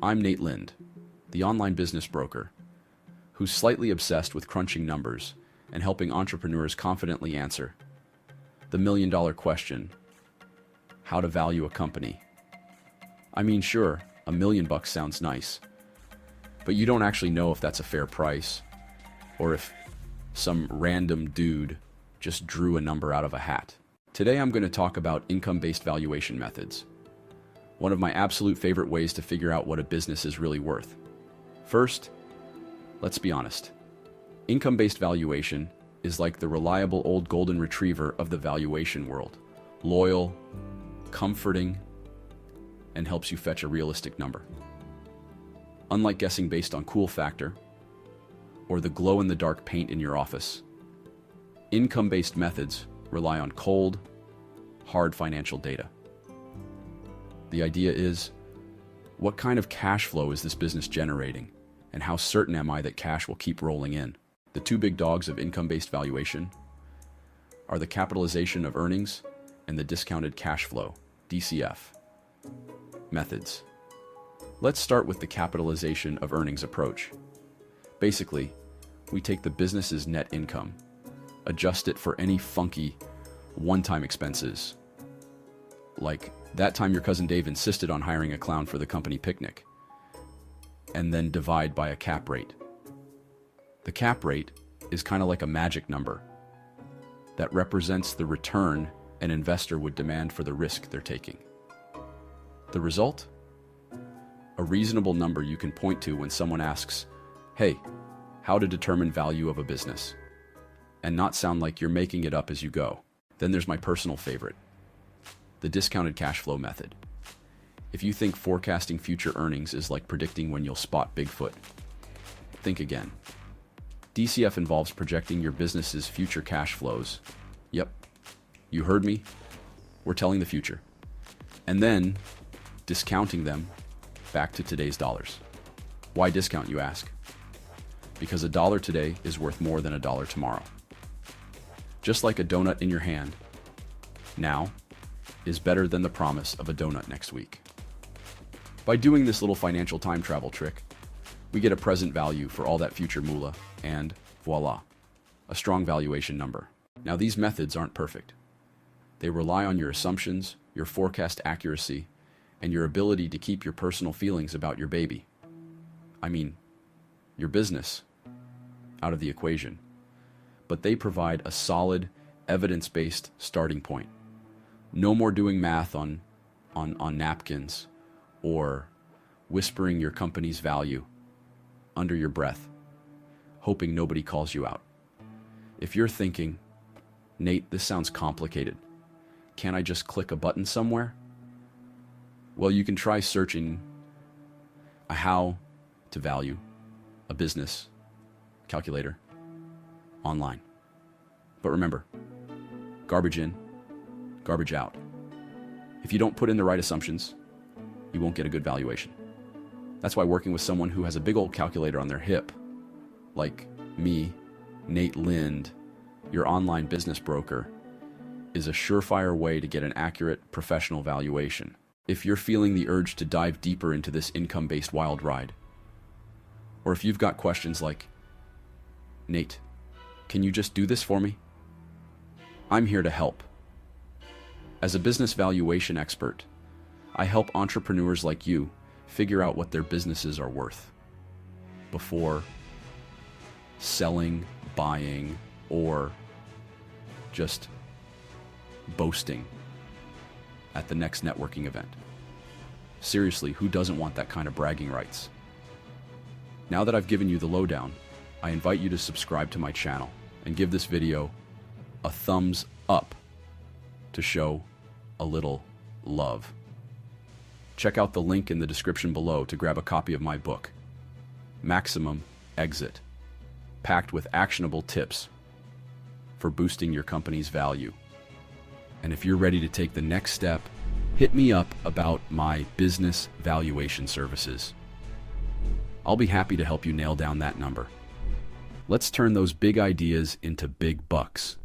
I'm Nate Lind, the online business broker, who's slightly obsessed with crunching numbers and helping entrepreneurs confidently answer the million-dollar question: how to value a company. I mean, sure, $1 million sounds nice, but you don't actually know if that's a fair price or if some random dude just drew a number out of a hat. Today I'm going to talk about income-based valuation methods, one of my absolute favorite ways to figure out what a business is really worth. First, let's be honest. Income-based valuation is like the reliable old golden retriever of the valuation world. Loyal, comforting, and helps you fetch a realistic number. Unlike guessing based on cool factor or the glow-in-the-dark paint in your office, income-based methods rely on cold, hard financial data. The idea is, what kind of cash flow is this business generating, and how certain am I that cash will keep rolling in? The two big dogs of income-based valuation are the capitalization of earnings and the discounted cash flow, DCF, methods. Let's start with the capitalization of earnings approach. Basically, we take the business's net income, adjust it for any funky one-time expenses, like that time your cousin Dave insisted on hiring a clown for the company picnic, and then divide by a cap rate. The cap rate is kind of like a magic number that represents the return an investor would demand for the risk they're taking. The result? A reasonable number you can point to when someone asks, "Hey, how to determine value of a business?" and not sound like you're making it up as you go. Then there's my personal favorite, the discounted cash flow method. If you think forecasting future earnings is like predicting when you'll spot Bigfoot, think again. DCF involves projecting your business's future cash flows. Yep, you heard me. We're telling the future. And then discounting them back to today's dollars. Why discount, you ask? Because a dollar today is worth more than a dollar tomorrow. Just like a donut in your hand now is better than the promise of a donut next week. By doing this little financial time travel trick, we get a present value for all that future moolah, and voila, a strong valuation number. Now, these methods aren't perfect. They rely on your assumptions, your forecast accuracy, and your ability to keep your personal feelings about your baby, I mean, your business, out of the equation. But they provide a solid, evidence-based starting point. No more doing math on napkins or whispering your company's value under your breath, hoping nobody calls you out. If you're thinking, "Nate, this sounds complicated. Can't I just click a button somewhere?" Well, you can try searching a how to value a business calculator online. But remember, garbage in, garbage out. If you don't put in the right assumptions, you won't get a good valuation. That's why working with someone who has a big old calculator on their hip, like me, Nate Lind, your online business broker, is a surefire way to get an accurate, professional valuation. If you're feeling the urge to dive deeper into this income-based wild ride, or if you've got questions like, "Nate, can you just do this for me?" I'm here to help. As a business valuation expert, I help entrepreneurs like you figure out what their businesses are worth before selling, buying, or just boasting at the next networking event. Seriously, who doesn't want that kind of bragging rights? Now that I've given you the lowdown, I invite you to subscribe to my channel and give this video a thumbs up to show a little love. Check out the link in the description below to grab a copy of my book, Maximum Exit, packed with actionable tips for boosting your company's value. And if you're ready to take the next step, hit me up about my business valuation services. I'll be happy to help you nail down that number. Let's turn those big ideas into big bucks.